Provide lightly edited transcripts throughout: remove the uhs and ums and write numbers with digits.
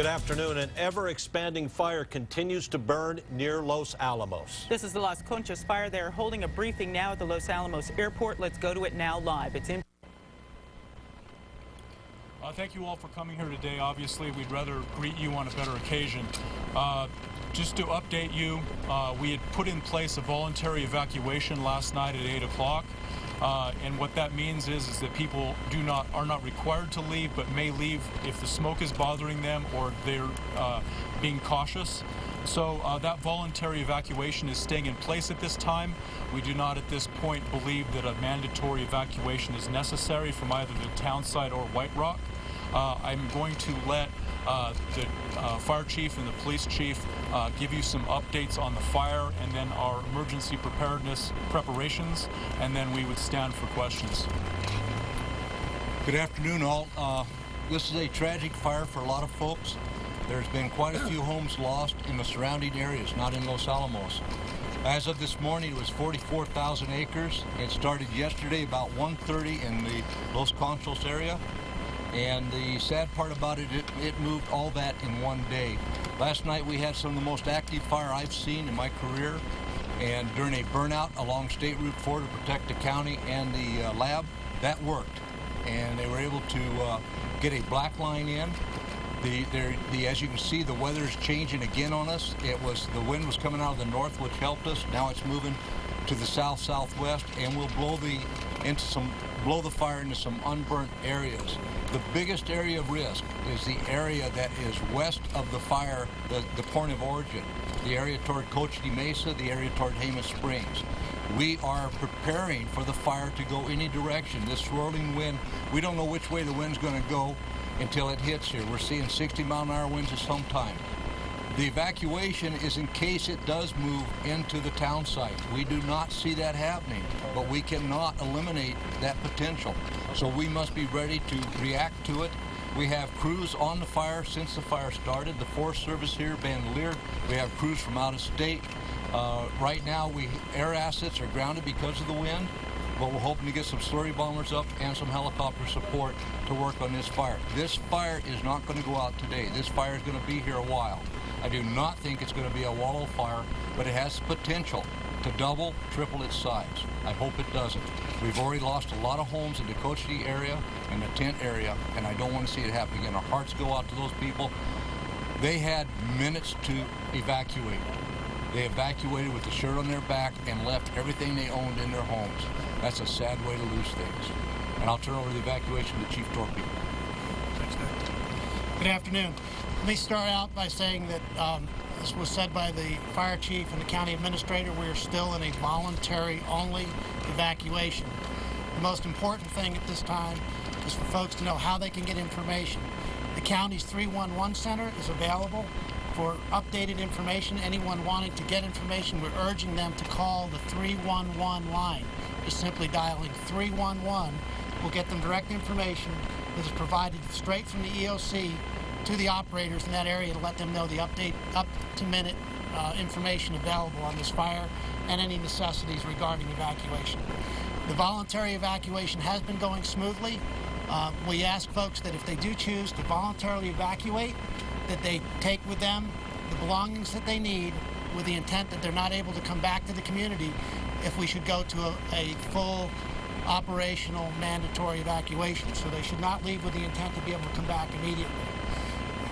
Good afternoon. An ever-expanding fire continues to burn near Los Alamos. This is the Las Conchas Fire. They're holding a briefing now at the Los Alamos airport. Let's go to it now live. It's in. Thank you all for coming here today. Obviously, we'd rather greet you on a better occasion. Just to update you, we had put in place a voluntary evacuation last night at 8 o'clock. And what that means is that people are not required to leave, but may leave if the smoke is bothering them or they're being cautious. So that voluntary evacuation is staying in place at this time. We do not at this point believe that a mandatory evacuation is necessary from either the town side or White Rock. I'm going to let the fire chief and the police chief give you some updates on the fire and then our emergency preparedness preparations, and then we would stand for questions. Good afternoon, all. This is a tragic fire for a lot of folks. There's been quite a few homes lost in the surrounding areas, not in Los Alamos. As of this morning, it was 44,000 acres. It started yesterday about 1:30 in the Los Conchos area. And the sad part about it, it moved all that in one day. Last night we had some of the most active fire I've seen in my career, and during a burnout along State Route 4 to protect the county and the lab, that worked. And they were able to get a black line in. As you can see, the weather is changing again on us. The wind was coming out of the north, which helped us. Now it's moving to the south-southwest, and will blow the fire into some unburnt areas. The biggest area of risk is the area that is west of the fire, the point of origin, the area toward Cochise Mesa, the area toward Jemez Springs. We are preparing for the fire to go any direction. This swirling wind, we don't know which way the wind's going to go until it hits here. We're seeing 60-mile-an-hour winds at some time. The evacuation is in case it does move into the town site. We do not see that happening, but we cannot eliminate that potential. So we must be ready to react to it. We have crews on the fire since the fire started. The Forest Service here, Bandolier. We have crews from out of state. Right now, air assets are grounded because of the wind, but we're hoping to get some slurry bombers up and some helicopter support to work on this fire. This fire is not going to go out today. This fire is going to be here a while. I do not think it's going to be a wallow fire, but it has potential to double, triple its size. I hope it doesn't. We've already lost a lot of homes in the Cochise area and the tent area, and I don't want to see it happen again. Our hearts go out to those people. They had minutes to evacuate. They evacuated with the shirt on their back and left everything they owned in their homes. That's a sad way to lose things. And I'll turn over the evacuation to Chief Torpy. Thanks, Ned. Good afternoon. Let me start out by saying that this was said by the fire chief and the county administrator. We are still in a voluntary-only evacuation. The most important thing at this time is for folks to know how they can get information. The county's 311 center is available for updated information. Anyone wanting to get information, we're urging them to call the 311 line. Just simply dialing 311 will get them direct information that is provided straight from the EOC to the operators in that area to let them know the up-to-minute information available on this fire and any necessities regarding evacuation. The voluntary evacuation has been going smoothly. We ask folks that if they do choose to voluntarily evacuate, that they take with them the belongings that they need with the intent that they're not able to come back to the community if we should go to a full operational mandatory evacuation. So they should not leave with the intent to be able to come back immediately.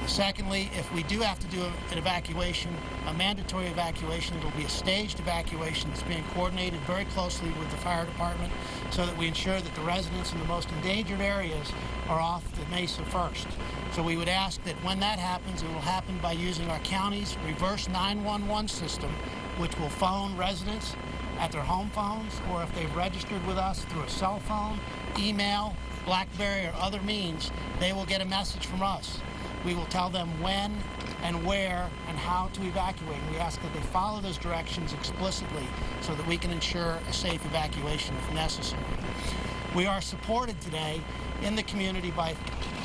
Secondly, if we do have to do an evacuation, a mandatory evacuation, it'll be a staged evacuation that's being coordinated very closely with the fire department so that we ensure that the residents in the most endangered areas are off the mesa first. So we would ask that when that happens, it will happen by using our county's reverse 911 system, which will phone residents at their home phones, or if they've registered with us through a cell phone, email, BlackBerry, or other means, they will get a message from us. We will tell them when and where and how to evacuate. We ask that they follow those directions explicitly so that we can ensure a safe evacuation if necessary. We are supported today in the community by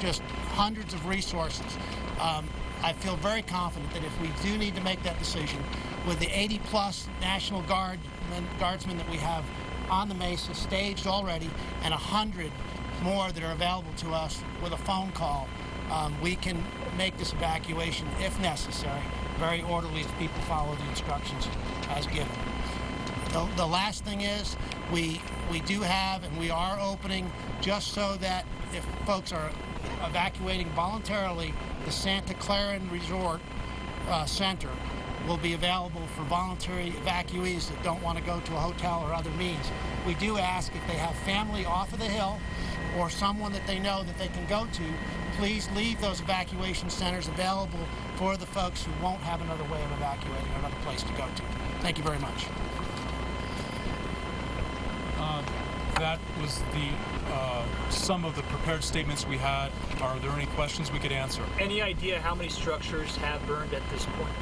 just hundreds of resources. I feel very confident that if we do need to make that decision, with the 80-plus National Guardsmen that we have on the mesa staged already and 100 more that are available to us with a phone call, we can make this evacuation, if necessary, very orderly if people follow the instructions as given. The last thing is we do have and we are opening just so that if folks are evacuating voluntarily, the Santa Clara Resort Center will be available for voluntary evacuees that don't want to go to a hotel or other means. We do ask if they have family off of the hill or someone that they know that they can go to, please leave those evacuation centers available for the folks who won't have another way of evacuating or another place to go to. Thank you very much. That was some of the prepared statements we had. Are there any questions we could answer? Any idea how many structures have burned at this point?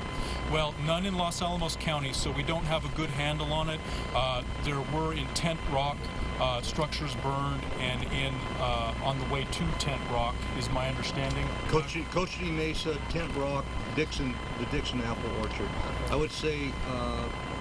Well, none in Los Alamos County, so we don't have a good handle on it. There were in Tent Rock structures burned, and on the way to Tent Rock is my understanding. Cochise Mesa, Tent Rock, Dixon, the Dixon Apple Orchard. I would say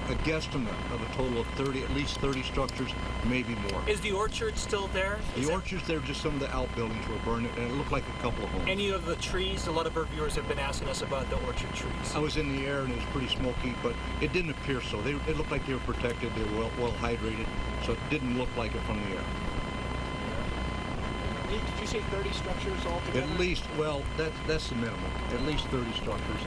a guesstimate of a total of 30, at least 30 structures, maybe more. Is the orchard still there? The orchards there, just some of the outbuildings were burned, and it looked like a couple of homes. Any of the trees? A lot of our viewers have been asking us about the orchard trees. I was in the air and it was pretty smoky, but it didn't appear so. It looked like they were protected, they were well hydrated, so it didn't look like it from the air. Did you say 30 structures altogether? At least, well, that's the minimum. At least 30 structures.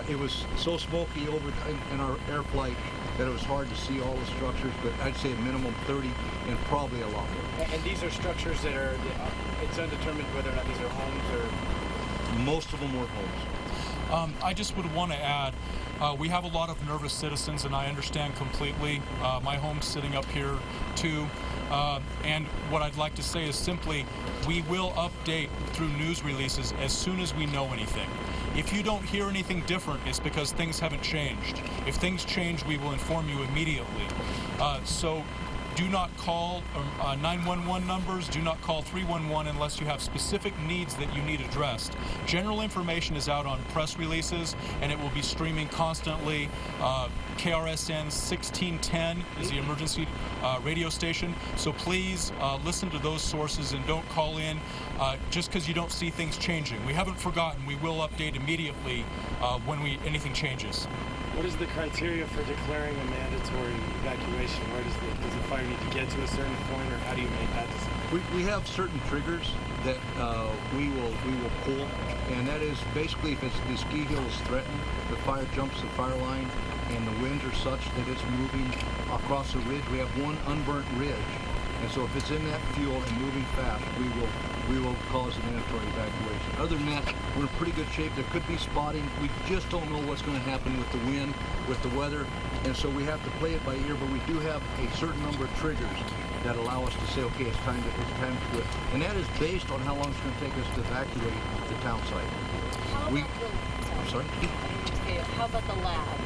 It was so smoky over in our air flight that it was hard to see all the structures, but I'd say a minimum 30 and probably a lot more. And these are structures that are, it's undetermined whether or not these are homes or... Most of them were homes. I just would want to add, we have a lot of nervous citizens, and I understand completely. My home's sitting up here too. And what I'd like to say is simply, we will update through news releases as soon as we know anything. If you don't hear anything different, it's because things haven't changed. If things change, we will inform you immediately. So do not call 911 numbers, do not call 311 unless you have specific needs that you need addressed. General information is out on press releases, and it will be streaming constantly. KRSN 1610 is the emergency radio station, so please listen to those sources and don't call in just because you don't see things changing. We haven't forgotten. We will update immediately when anything changes. What is the criteria for declaring a mandatory evacuation? Where does the fire need to get to a certain point, or how do you make that decision? We have certain triggers that we will pull, and that is basically if the ski hill is threatened, the fire jumps the fire line, and the winds are such that it's moving across a ridge. We have one unburnt ridge, and so if it's in that fuel and moving fast, we will cause a mandatory evacuation. Other than that, we're in pretty good shape. There could be spotting. We just don't know what's going to happen with the wind, with the weather, and so we have to play it by ear, but we do have a certain number of triggers that allow us to say, okay, it's time to do it. And that is based on how long it's going to take us to evacuate the town site. I'm sorry? How about the lab?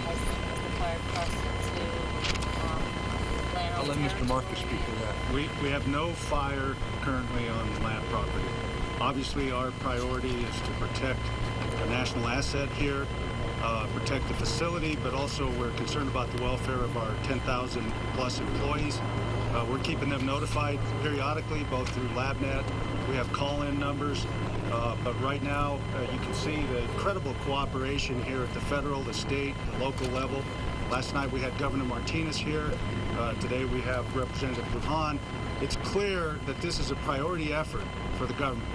Has the fire crossed into land? I'll let Mr. Marcus speak to that. We have no fire currently on the lab property. Obviously, our priority is to protect a national asset here, protect the facility, but also we're concerned about the welfare of our 10,000 plus employees. We're keeping them notified periodically, both through LabNet. We have call-in numbers, but right now you can see the incredible cooperation here at the federal, the state, the local level. Last night we had Governor Martinez here. Today we have Representative Lujan. It's clear that this is a priority effort for the government,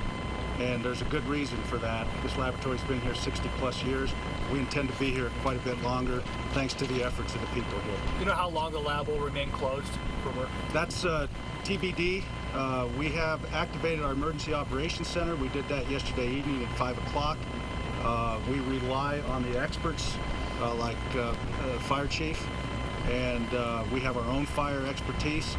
and there's a good reason for that. This laboratory's been here 60 plus years. We intend to be here quite a bit longer, thanks to the efforts of the people here. You know how long the lab will remain closed for work? That's TBD. We have activated our emergency operations center. We did that yesterday evening at 5 o'clock. We rely on the experts like fire chief, and we have our own fire expertise.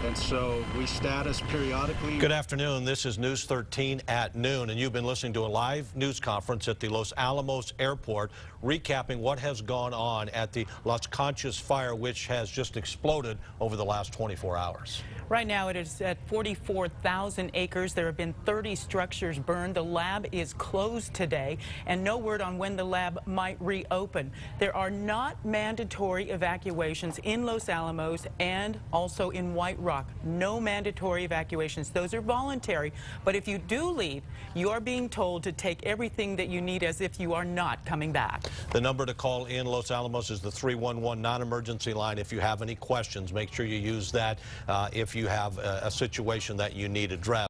And so we status periodically. Good afternoon. This is News 13 at noon, and you've been listening to a live news conference at the Los Alamos Airport, recapping what has gone on at the Las Conchas Fire, which has just exploded over the last 24 hours. Right now it is at 44,000 acres. There have been 30 structures burned. The lab is closed today, and no word on when the lab might reopen. There are not mandatory evacuations in Los Alamos and also in White Rock, no mandatory evacuations. Those are voluntary. But if you do leave, you are being told to take everything that you need as if you are not coming back. The number to call in Los Alamos is the 311 non-emergency line. If you have any questions, make sure you use that if you have a situation that you need addressed.